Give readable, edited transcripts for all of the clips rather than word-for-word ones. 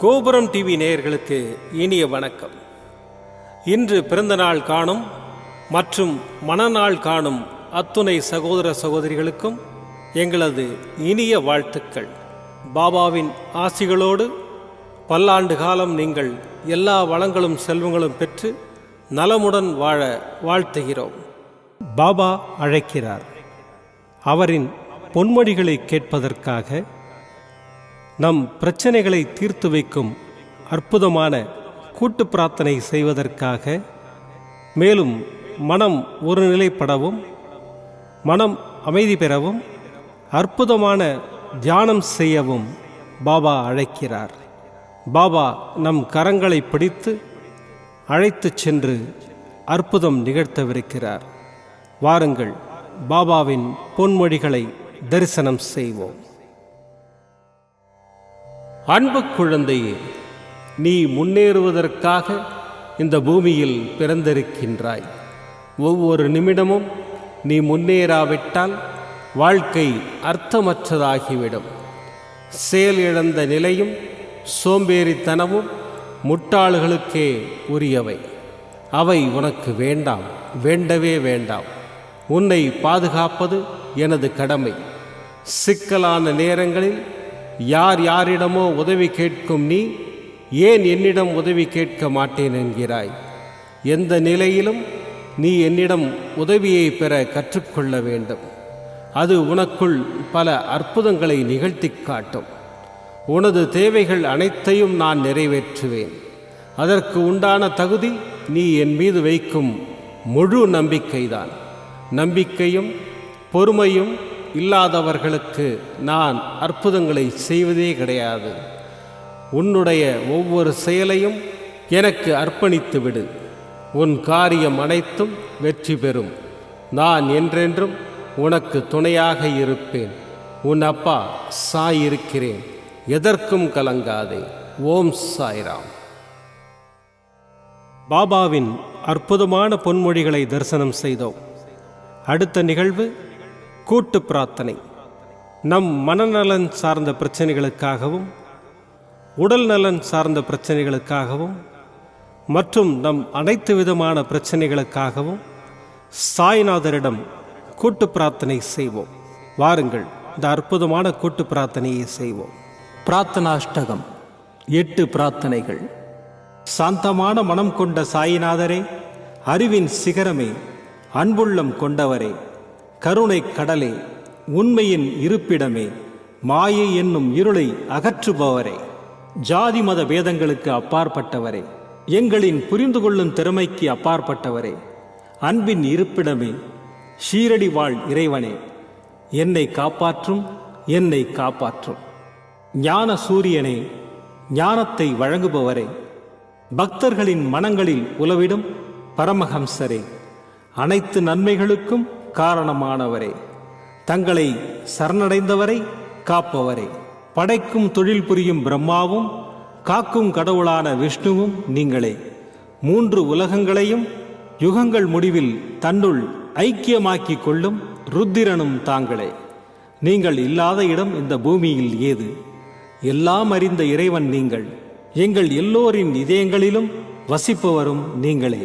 கோபுரம் டிவி நேயர்களுக்கு இனிய வணக்கம். இன்று பிறந்தநாள் காணும் மற்றும் மணநாள் காணும் அத்துணை சகோதர சகோதரிகளுக்கும் எங்களது இனிய வாழ்த்துக்கள். பாபாவின் ஆசிகளோடு பல்லாண்டு காலம் நீங்கள் எல்லா வளங்களும் செல்வங்களும் பெற்று நலமுடன் வாழ வாழ்த்துகிறோம். பாபா அழைக்கிறார். அவரின் பொன்மொழிகளை கேட்பதற்காக, நம் பிரச்சனைகளை தீர்த்து வைக்கும் அற்புதமான கூட்டு பிரார்த்தனை செய்வதற்காக, மேலும் மனம் ஒருநிலைப்படவும் மனம் அமைதி பெறவும் அற்புதமான தியானம் செய்யவும் பாபா அழைக்கிறார். பாபா நம் கரங்களை பிடித்து அழைத்துச் சென்று அற்புதம் நிகழ்த்தவிருக்கிறார். வாருங்கள், பாபாவின் பொன்மொழிகளை தரிசனம் செய்வோம். அன்பு குழந்தையே, நீ முன்னேறுவதற்காக இந்த பூமியில் பிறந்திருக்கின்றாய். ஒவ்வொரு நிமிடமும் நீ முன்னேறாவிட்டால் வாழ்க்கை அர்த்தமற்றதாகிவிடும். செயலிழந்த நிலையும் சோம்பேறித்தனமும் முட்டாள்களுக்கே உரியவை. அவை உனக்கு வேண்டாம், வேண்டவே வேண்டாம். உன்னை பாதுகாப்பது எனது கடமை. சிக்கலான நேரங்களில் யார் யாரிடமோ உதவி கேட்கும் நீ ஏன் என்னிடம் உதவி கேட்க மாட்டேன் என்கிறாய்? எந்த நிலையிலும் நீ என்னிடம் உதவியை பெற கற்றுக்கொள்ள வேண்டும். அது உனக்குள் பல அற்புதங்களை நிகழ்த்தி காட்டும். உனது தேவைகள் அனைத்தையும் நான் நிறைவேற்றுவேன். அதற்கு உண்டான தகுதி நீ என் மீது வைக்கும் முழு நம்பிக்கைதான். நம்பிக்கையும் பொறுமையும் இல்லாதவர்களுக்கு நான் அற்புதங்களை செய்வதே கிடையாது. உன்னுடைய ஒவ்வொரு செயலையும் எனக்கு அர்ப்பணித்து விடு. உன் காரியம் அனைத்தும் வெற்றி பெறும். நான் என்றென்றும் உனக்கு துணையாக இருப்பேன். உன் அப்பா சாய் இருக்கிறேன். எதற்கும் கலங்காதே. ஓம் சாய்ராம். பாபாவின் அற்புதமான பொன்மொழிகளை தரிசனம் செய்தோம். அடுத்த நிகழ்வு கூட்டு பிரார்த்தனை. நம் மனநலன் சார்ந்த பிரச்சனைகளுக்காகவும் உடல் நலன் சார்ந்த பிரச்சனைகளுக்காகவும் மற்றும் நம் அனைத்து விதமான பிரச்சனைகளுக்காகவும் சாய்நாதரிடம் கூட்டு பிரார்த்தனை செய்வோம். வாருங்கள், இந்த அற்புதமான கூட்டு பிரார்த்தனையை செய்வோம். பிரார்த்தனாஷ்டகம். 8 பிரார்த்தனைகள். சாந்தமான மனம் கொண்ட சாயிநாதரே, அறிவின் சிகரமே, அன்புள்ளம் கொண்டவரே, கருணை கடலே, உண்மையின் இருப்பிடமே, மாயை என்னும் இருளை அகற்றுபவரே, ஜாதி மத பேதங்களுக்கு அப்பாற்பட்டவரே, எங்களின் புரிந்து கொள்ளும் திறமைக்கு அப்பாற்பட்டவரே, அன்பின் இருப்பிடமே, ஷீரடி வாழ் இறைவனே, என்னை காப்பாற்றும், என்னை காப்பாற்றும். ஞான சூரியனே, ஞானத்தை வழங்குபவரே, பக்தர்களின் மனங்களில் உலவிடும் பரமஹம்சரே, அனைத்து நன்மைகளுக்கும் காரணமானவரே, தங்களை சரணடைந்தவரை காப்பவரே, படைக்கும் தொழில் புரியும் பிரம்மாவும் காக்கும் கடவுளான விஷ்ணுவும் நீங்களே. 3 உலகங்களையும் யுகங்கள் முடிவில் தன்னுள் ஐக்கியமாக்கிக் கொள்ளும் ருத்திரனும் தாங்களே. நீங்கள் இல்லாத இடம் இந்த பூமியில் ஏது? எல்லாம் அறிந்த இறைவன் நீங்கள். எங்கள் எல்லோரின் இதயங்களிலும் வசிப்பவரும் நீங்களே.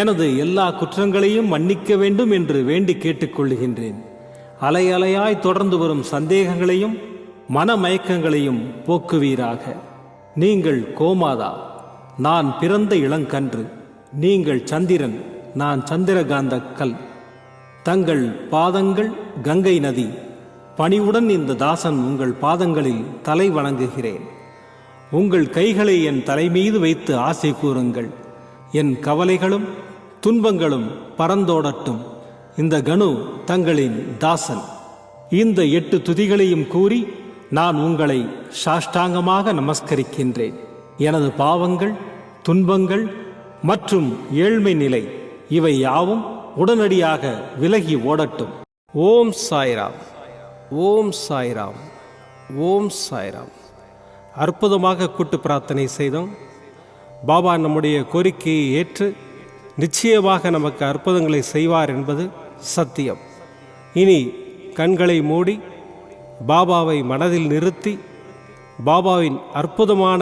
எனது எல்லா குற்றங்களையும் மன்னிக்க வேண்டும் என்று வேண்டி கேட்டுக்கொள்ளுகின்றேன். அலை அலையாய் தொடர்ந்து வரும் சந்தேகங்களையும் மனமயக்கங்களையும் போக்குவீராக. நீங்கள் கோமாதா, நான் பிறந்த இளங்கன்று. நீங்கள் சந்திரன், நான் சந்திரகாந்த கல். தங்கள் பாதங்கள் கங்கை நதி. பணிவுடன் இந்த தாசன் உங்கள் பாதங்களில் தலை வணங்குகிறேன். உங்கள் கைகளை என் தலைமீது வைத்து ஆசை கூறுங்கள். என் கவலைகளும் துன்பங்களும் பறந்தோடட்டும். இந்த கணு தங்களின் தாசன். இந்த 8 துதிகளையும் கூறி நான் உங்களை சாஷ்டாங்கமாக நமஸ்கரிக்கின்றேன். எனது பாவங்கள், துன்பங்கள் மற்றும் ஏழ்மை நிலை இவை யாவும் உடனடியாக விலகி ஓடட்டும். ஓம் சாய்ராம், ஓம் சாய்ராம், ஓம் சாய்ராம். அற்புதமாக கூட்டு பிரார்த்தனை செய்தோம். பாபா நம்முடைய கோரிக்கையை ஏற்று நிச்சயமாக நமக்கு அற்புதங்களை செய்வார் என்பது சத்தியம். இனி கண்களை மூடி பாபாவை மனதில் நிறுத்தி பாபாவின் அற்புதமான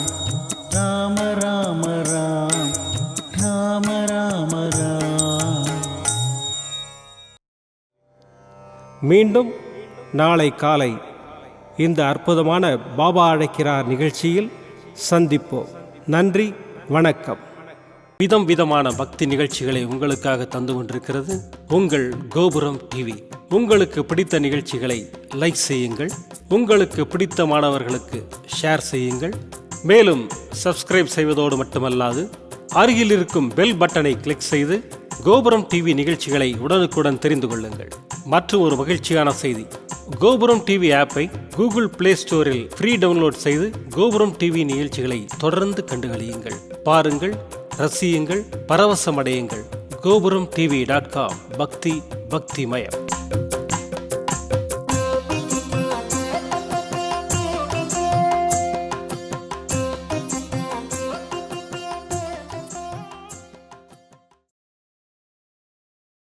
மீண்டும் நாளை காலை இந்த அற்புதமான பாபா அழைக்கிறார் நிகழ்ச்சியில் சந்திப்போம். நன்றி, வணக்கம். விதம் விதமான பக்தி நிகழ்ச்சிகளை உங்களுக்காக தந்து கொண்டிருக்கிறது உங்கள் கோபுரம் டிவி. உங்களுக்கு பிடித்த நிகழ்ச்சிகளை லைக் செய்யுங்கள், உங்களுக்கு பிடித்த மாணவர்களுக்கு ஷேர் செய்யுங்கள். மேலும் சப்ஸ்கிரைப் செய்வதோடு மட்டுமல்லாது அருகில் இருக்கும் பெல் பட்டனை கிளிக் செய்து கோபுரம் டிவி நிகழ்ச்சிகளை உடனுக்குடன் தெரிந்து கொள்ளுங்கள். மற்றும் ஒரு மகிழ்ச்சியான செய்தி, கோபுரம் டிவி ஆப்பை கூகுள் பிளே ஸ்டோரில் ஃப்ரீ டவுன்லோட் செய்து கோபுரம் டிவி நிகழ்ச்சிகளை தொடர்ந்து கண்டுகளியுங்கள், பாருங்கள், ரசியுங்கள், பரவசமடையுங்கள். gopuramtv.com. பக்தி பக்திமயம்.